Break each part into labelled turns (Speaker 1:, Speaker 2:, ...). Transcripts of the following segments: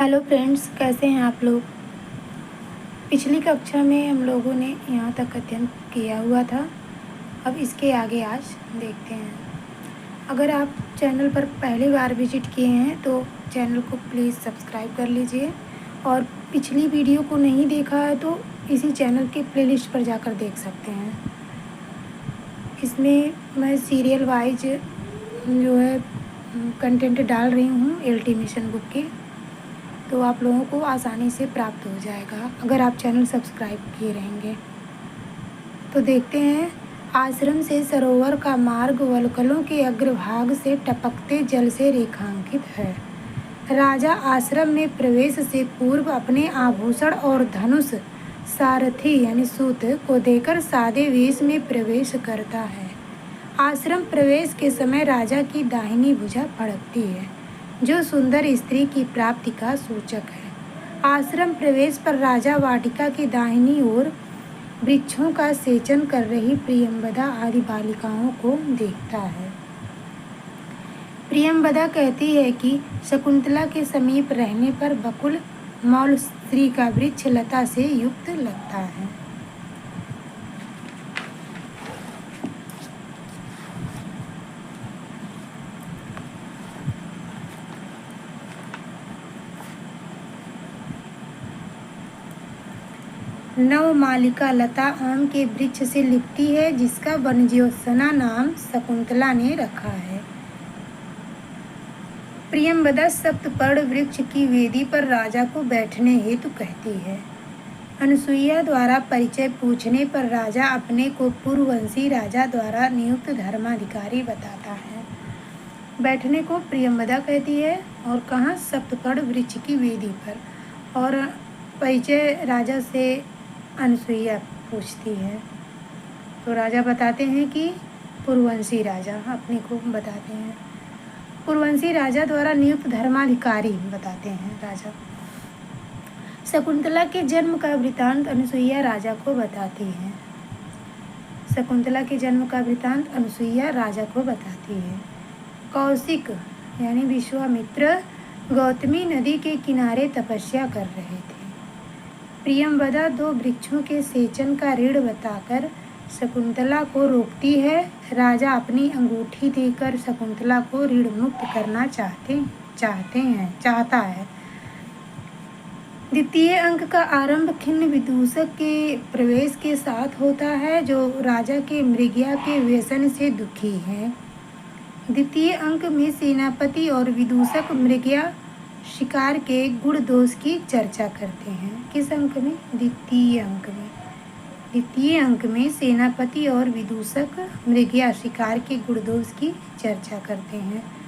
Speaker 1: Hello friends, कैसे हैं आप लोग। पिछली कक्षा में हम लोगों ने यहाँ तक अध्ययन किया हुआ था। अब इसके आगे आज देखते हैं। अगर आप चैनल पर पहली बार विजिट किए हैं तो चैनल को प्लीज़ सब्सक्राइब कर लीजिए, और पिछली वीडियो को नहीं देखा है तो इसी चैनल के प्लेलिस्ट पर जाकर देख सकते हैं। इसमें मैं सीरियल वाइज जो है कंटेंट डाल रही हूँ एलटी मिशन बुक के, तो आप लोगों को आसानी से प्राप्त हो जाएगा अगर आप चैनल सब्सक्राइब किए रहेंगे। तो देखते हैं। आश्रम से सरोवर का मार्ग वल्कलों के अग्रभाग से टपकते जल से रेखांकित है। राजा आश्रम में प्रवेश से पूर्व अपने आभूषण और धनुष सारथी यानी सूत को देकर सादे वेश में प्रवेश करता है। आश्रम प्रवेश के समय राजा की दाहिनी भुजा फड़कती है, जो सुंदर स्त्री की प्राप्ति का सूचक है। आश्रम प्रवेश पर राजा वाटिका की दाहिनी ओर वृक्षों का सेचन कर रही प्रियंवदा आदि बालिकाओं को देखता है। प्रियंवदा कहती है कि शकुंतला के समीप रहने पर बकुल मौल स्त्री का वृक्ष लता से युक्त लगता है। नवमालिका लता आम के वृक्ष से लिपटी है, जिसका वनज्योत्सना नाम शकुंतला ने रखा है। प्रियंवदा सप्तपर्ण वृक्ष की वेदी पर राजा को बैठने हेतु कहती है। अनुसुईया द्वारा परिचय पूछने पर राजा अपने को पूर्ववंशी राजा द्वारा नियुक्त धर्माधिकारी बताता है। बैठने को प्रियंवदा कहती है और कहाँ, सप्तपर्ण वृक्ष की वेदी पर। और परिचय राजा से अनुसुईया पूछती है तो राजा बताते हैं कि पूर्ववंशी राजा अपने को बताते हैं। पूर्ववंशी राजा द्वारा नियुक्त धर्माधिकारी बताते हैं राजा। शकुंतला के जन्म का वृतांत अनुसुईया राजा को बताती है। शकुंतला के जन्म का वृतांत अनुसुईया राजा को बताती है। कौशिक यानी विश्वामित्र गौतमी नदी के किनारे तपस्या कर रहे थे। प्रियंवदा दो वृक्षों के सेचन का ऋण बताकर शकुंतला को रोकती है। राजा अपनी अंगूठी देकर शकुंतला को ऋण मुक्त करना चाहता है। द्वितीय अंक का आरंभ खिन्न विदूषक के प्रवेश के साथ होता है, जो राजा के मृगया के व्यसन से दुखी है। द्वितीय अंक में सेनापति और विदूषक मृगया शिकार के गुण दोष की चर्चा करते हैं। किस अंक में? द्वितीय अंक में। द्वितीय अंक में सेनापति और विदूषक मृगया शिकार के गुण दोष की चर्चा करते हैं।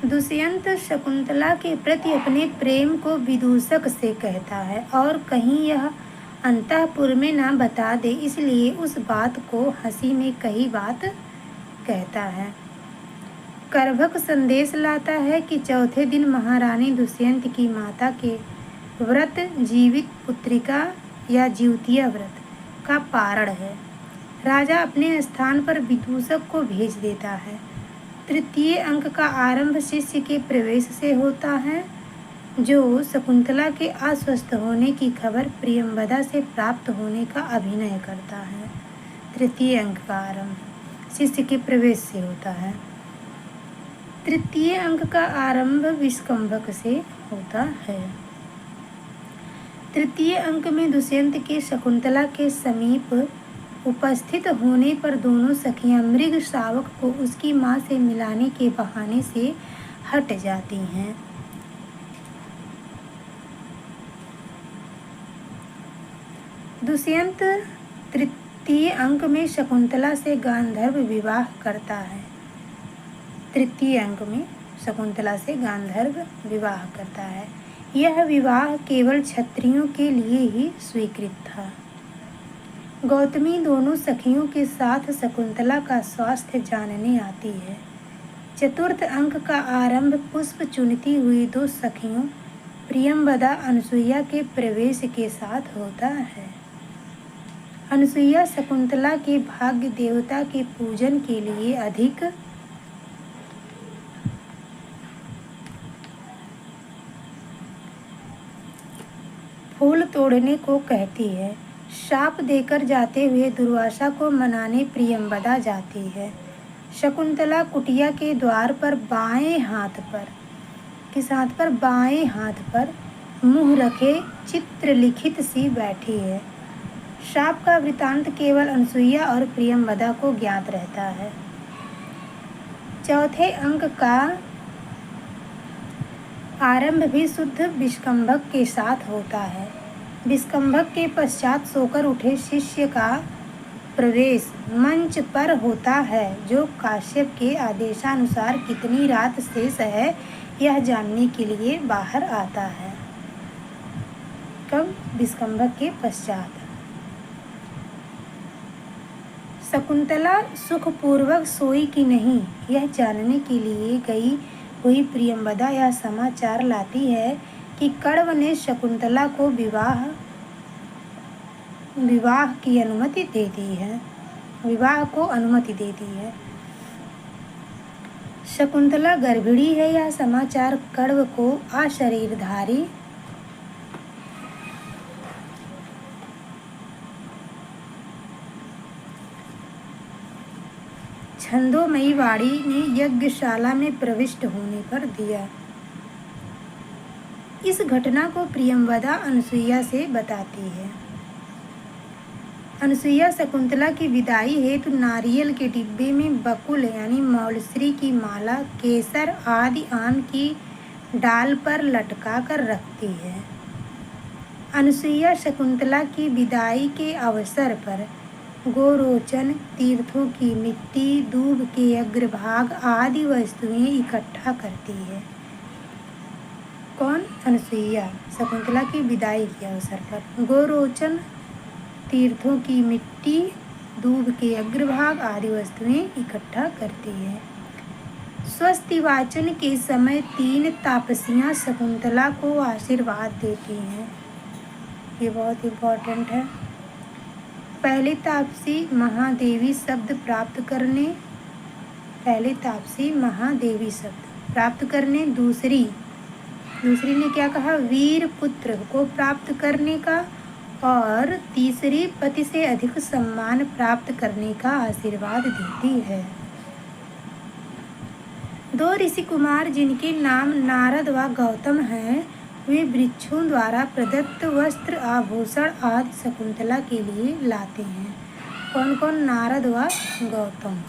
Speaker 1: दुष्यंत शकुंतला के प्रति अपने प्रेम को विदूषक से कहता है और कहीं यह अंतःपुर में न बता दे, इसलिए उस बात को हंसी में कही बात कहता है। करभक संदेश लाता है कि चौथे दिन महारानी दुष्यंत की माता के व्रत जीवित पुत्रिका या जीवतिया व्रत का पारण है। राजा अपने स्थान पर विदूषक को भेज देता है। तृतीय अंक का आरंभ शिष्य के प्रवेश से होता है, जो शकुंतला के अस्वस्थ होने की खबर प्रियंवदा से प्राप्त होने का अभिनय करता है। तृतीय अंक का आरंभ शिष्य के प्रवेश से होता है। तृतीय अंक का आरंभ विष्कंभक से होता है। तृतीय अंक में दुष्यंत के शकुंतला के समीप उपस्थित होने पर दोनों सखियां मृग शावक को उसकी मां से मिलाने के बहाने से हट जाती हैं। दुष्यंत तृतीय अंक में शकुंतला से गांधर्व विवाह करता है। तृतीय अंक में शकुंतला से गांधर्व विवाह करता है। यह विवाह केवल क्षत्रियों के लिए ही स्वीकृत था। गौतमी दोनों सखियों के साथ शकुंतला का स्वास्थ्य जानने आती है। चतुर्थ अंक का आरंभ पुष्प चुनती हुई दो सखियों प्रियंवदा अनसुईया के प्रवेश के साथ होता है। अनसुईया शकुंतला के भाग्य देवता के पूजन के लिए अधिक फूल तोड़ने को कहती है। शाप देकर जाते हुए दुर्वासा को मनाने प्रियंवदा जाती है। शकुंतला कुटिया के द्वार पर बाएं हाथ पर मुंह रखे चित्र लिखित सी बैठी है। शाप का वृतांत केवल अनसुईया और प्रियंवदा को ज्ञात रहता है। चौथे अंक का आरंभ भी शुद्ध विष्कंभक के साथ होता है। विष्कंभक के पश्चात सोकर उठे शिष्य का प्रवेश मंच पर होता है, जो काश्यप के आदेशानुसार कितनी रात शेष है यह जानने के लिए बाहर आता है। कब? विष्कंभक के पश्चात। शकुंतला सुखपूर्वक सोई कि नहीं यह जानने के लिए गई हुई प्रियंवदा यह समाचार लाती है कि कण्व ने शकुंतला को विवाह को अनुमति दे दी है। शकुंतला गर्भिणी है यह समाचार कण्व को अशरीरधारी छंदोमयी वाणी ने यज्ञशाला में प्रविष्ट होने पर दिया। इस घटना को प्रियंवदा अनसुईया से बताती है। अनसुईया शकुंतला की विदाई हेतु नारियल के डिब्बे में बकुल यानी मौलश्री की माला, केसर आदि आम की डाल पर लटका कर रखती है। अनसुईया शकुंतला की विदाई के अवसर पर गोरोचन, तीर्थों की मिट्टी, दूब के अग्रभाग आदि वस्तुएं इकट्ठा करती है। कौन? अनसुईया शकुंतला की विदाई के अवसर पर गोरोचन, तीर्थों की मिट्टी, दूब के अग्रभाग आदि वस्तुएं इकट्ठा करती है। स्वस्ति वाचन के समय 3 तापसियां शकुंतला को आशीर्वाद देती हैं। ये बहुत इम्पोर्टेंट है। पहले तापसी महादेवी शब्द प्राप्त करने, दूसरी ने क्या कहा? वीर पुत्र को प्राप्त करने का, और तीसरी पति से अधिक सम्मान प्राप्त करने का आशीर्वाद देती है। 2 ऋषि कुमार जिनके नाम नारद व गौतम हैं, वे वृक्षों द्वारा प्रदत्त वस्त्र, आभूषण आदि शकुंतला के लिए लाते हैं। कौन कौन? नारद व गौतम।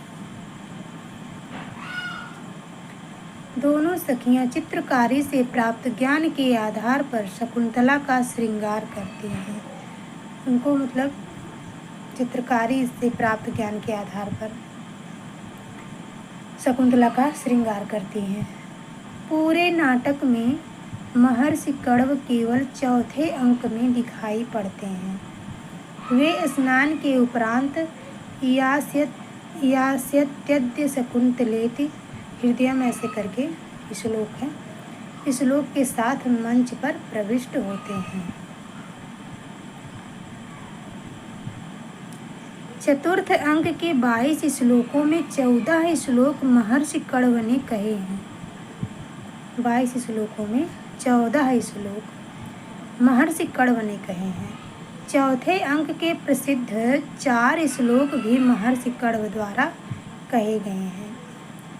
Speaker 1: दोनों सखियां चित्रकारी से प्राप्त ज्ञान के आधार पर शकुंतला का श्रृंगार करती हैं। उनको मतलब चित्रकारी से प्राप्त ज्ञान के आधार पर शकुंतला का श्रृंगार करती हैं। पूरे नाटक में महर्षि कण्व केवल चौथे अंक में दिखाई पड़ते हैं। वे स्नान के उपरांत यास्यत्यद्य शकुंतलेति हृदय में ऐसे करके श्लोक है, श्लोक के साथ मंच पर प्रविष्ट होते हैं। चतुर्थ अंक के 22 श्लोकों में 14 श्लोक महर्षि कण्व ने कहे हैं। 22 श्लोकों में 14 श्लोक महर्षि कण्व ने कहे हैं। चौथे अंक के प्रसिद्ध 4 श्लोक भी महर्षि कण्व द्वारा कहे गए हैं।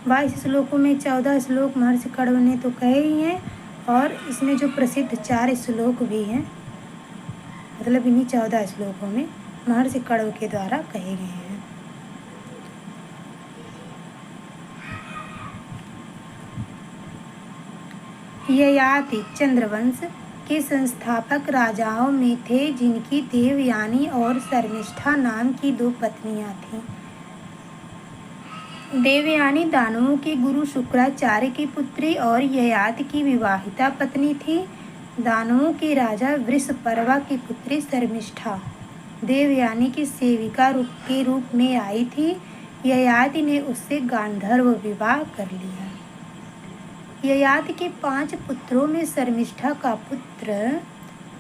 Speaker 1: 22 श्लोकों में 14 श्लोक महर्षि कण्व ने तो कहे ही हैं, और इसमें जो प्रसिद्ध 4 श्लोक भी हैं, मतलब इन्हीं 14 श्लोकों में महर्षि कण्व के द्वारा कहे गए हैं। ययाति चंद्रवंश के संस्थापक राजाओं में थे, जिनकी देवयानी और शर्मिष्ठा नाम की 2 पत्नियां थीं। देवयानी दानवों के गुरु शुक्राचार्य की पुत्री और ययाति की विवाहिता पत्नी थी। दानवों के राजा वृषपर्वा की पुत्री शर्मिष्ठा देवयानी की सेविका के रूप में आई थी। ययाति ने उससे गांधर्व विवाह कर लिया। ययाति के 5 पुत्रों में शर्मिष्ठा का पुत्र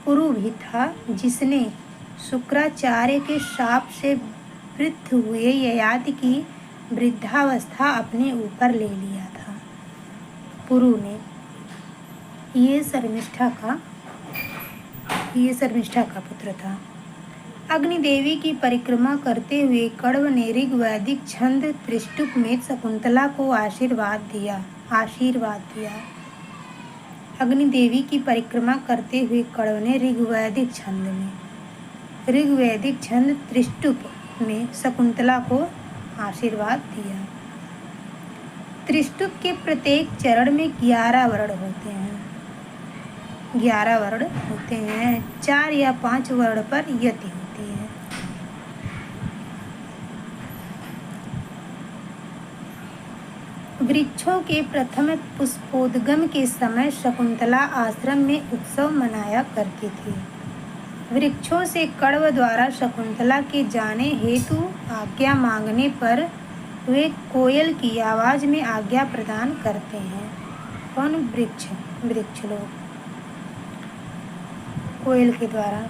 Speaker 1: पुरु भी था, जिसने शुक्राचार्य के शाप से वृद्ध हुए ययाति की वृद्धावस्था अपने ऊपर ले लिया था। पुरु ने ये शर्मिष्ठा का पुत्र था। अग्निदेवी की परिक्रमा करते हुए कण्व ने ऋग्वैदिक छंद त्रिष्टुप में शकुंतला को आशीर्वाद दिया। अग्निदेवी की परिक्रमा करते हुए कण्व ने ऋग्वैदिक छंद त्रिष्टुप में शकुंतला को आशीर्वाद दिया। त्रिष्टुप के प्रत्येक चरण में 11 वर्ण होते हैं। 4 या 5 वर्ण पर यति होती है। वृक्षों के प्रथम पुष्पोद्गम के समय शकुंतला आश्रम में उत्सव मनाया करती थी। वृक्षों से कण्व द्वारा शकुंतला के जाने हेतु आज्ञा मांगने पर वे कोयल की आवाज में आज्ञा प्रदान करते हैं। कौन? वृक्ष लोग कोयल के द्वारा।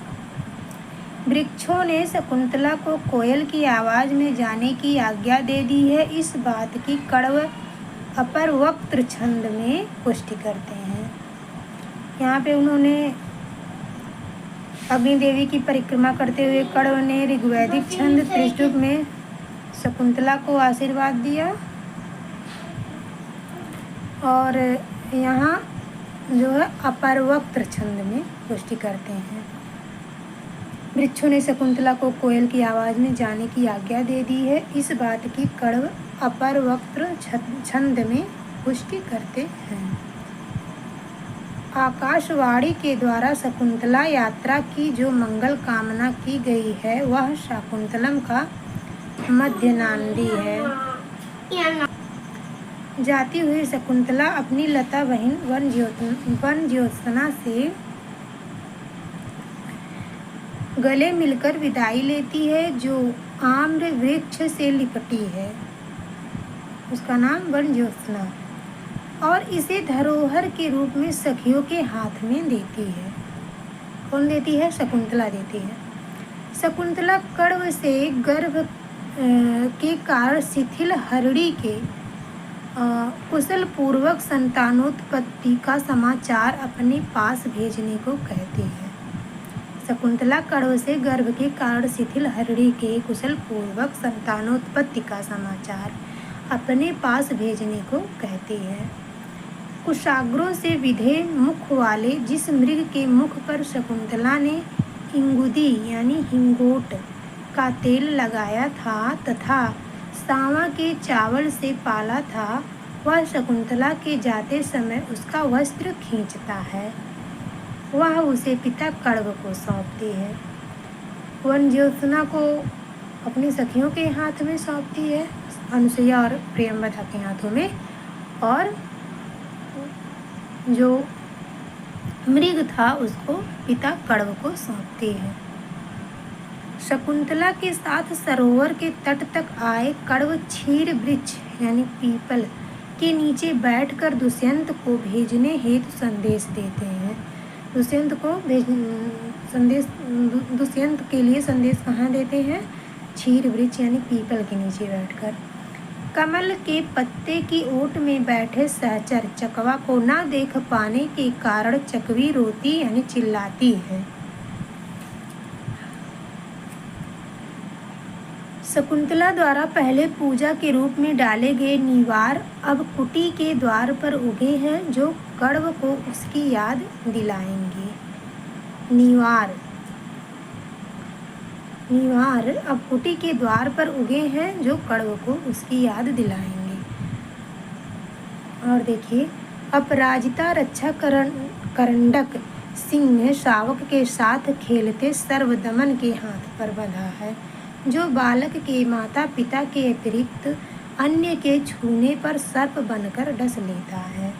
Speaker 1: वृक्षों ने शकुंतला को कोयल की आवाज में जाने की आज्ञा दे दी है। इस बात की कण्व अपर वक्त्र छंद में पुष्टि करते हैं। यहाँ पे उन्होंने अग्निदेवी की परिक्रमा करते हुए कण्व ने ऋग्वैदिक छंद त्रिष्टुप में शकुंतला को आशीर्वाद दिया, और यहाँ जो है अपर वक्त्र छंद में पुष्टि करते हैं। वृक्षों ने शकुंतला को कोयल की आवाज में जाने की आज्ञा दे दी है। इस बात की कण्व अपर वक्त्र छंद में पुष्टि करते हैं। आकाशवाणी के द्वारा शकुंतला यात्रा की जो मंगल कामना की गई है वह शाकुंतलम का मध्यनांदी है। जाती हुई शकुंतला अपनी लता बहन वन ज्योत्सना से गले मिलकर विदाई लेती है, जो आम्र वृक्ष से लिपटी है। उसका नाम वन ज्योत्सना, और इसे धरोहर के रूप में सखियों के हाथ में देती है। कौन देती है? शकुंतला देती है। शकुंतला कण्व से गर्भ के कारण शिथिल हरिणी के कुशल पूर्वक संतानोत्पत्ति का समाचार अपने पास भेजने को कहती है। शकुंतला कण्व से गर्भ के कारण शिथिल हरिणी के कुशल पूर्वक संतानोत्पत्ति का समाचार अपने पास भेजने को कहती है। कुशाग्रों से विधे मुख वाले जिस मृग के मुख पर शकुंतला ने इंगुदी यानी हिंगोट का तेल लगाया था तथा सांवा के चावल से पाला था, वह शकुंतला के जाते समय उसका वस्त्र खींचता है। वह उसे पिता कण्व को सौंपती है। वन ज्योत्सना को अपनी सखियों के हाथ में सौंपती है, अनुसुईया और प्रियंवदा के हाथों में, और जो मृग था उसको पिता कण्व को सौंपती है। शकुंतला के साथ सरोवर के तट तक आए कण्व क्षीर वृक्ष यानी पीपल के नीचे बैठकर दुष्यंत को भेजने हेतु संदेश देते हैं। दुष्यंत के लिए संदेश कहाँ देते हैं? क्षीर वृक्ष यानी पीपल के नीचे बैठकर। कमल के पत्ते की ओट में बैठे सहचर चकवा को न देख पाने के कारण चकवी रोती यानी चिल्लाती है। शकुंतला द्वारा पहले पूजा के रूप में डाले गए नीवार अब कुटी के द्वार पर उगे हैं, जो कण्व को उसकी याद दिलाएंगे। नीवार अब कुटी के द्वार पर उगे हैं, जो कण्व को उसकी याद दिलाएंगे। और देखिए, अपराजिता रक्षा करंडक सिंह शावक के साथ खेलते सर्वदमन के हाथ पर बंधा है, जो बालक के माता पिता के अतिरिक्त अन्य के छूने पर सर्प बनकर डस लेता है।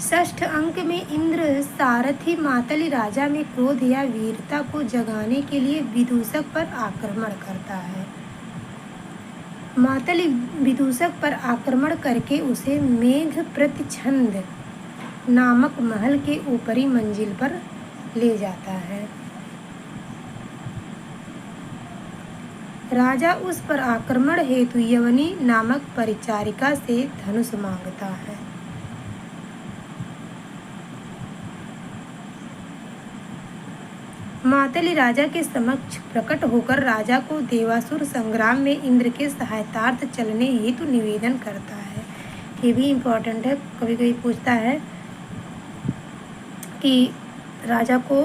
Speaker 1: षष्ठ अंक में इंद्र सारथी मातली राजा में क्रोध या वीरता को जगाने के लिए विदूषक पर आक्रमण करता है। मातली विदूषक पर आक्रमण करके उसे मेघ प्रतिछंद नामक महल के ऊपरी मंजिल पर ले जाता है। राजा उस पर आक्रमण हेतु यवनी नामक परिचारिका से धनुष मांगता है। मातली राजा के समक्ष प्रकट होकर राजा को देवासुर संग्राम में इंद्र के सहायतार्थ चलने हेतु निवेदन करता है। ये भी इम्पोर्टेंट है, कभी कभी पूछता है कि राजा को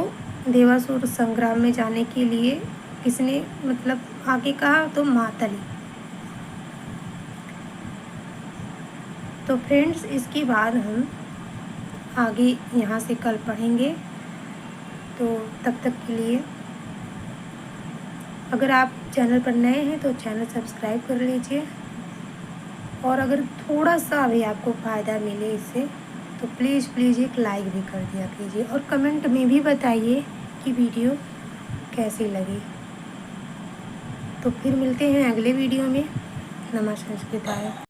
Speaker 1: देवासुर संग्राम में जाने के लिए किसने मतलब आगे कहा, तो मातली। तो फ्रेंड्स, इसके बाद हम आगे यहाँ से कल पढ़ेंगे। तो तब तक के लिए अगर आप चैनल पर नए हैं तो चैनल सब्सक्राइब कर लीजिए, और अगर थोड़ा सा भी आपको फ़ायदा मिले इससे तो प्लीज़ एक लाइक भी कर दिया कीजिए, और कमेंट में भी बताइए कि वीडियो कैसी लगी। तो फिर मिलते हैं अगले वीडियो में। नमः संस्कृताय।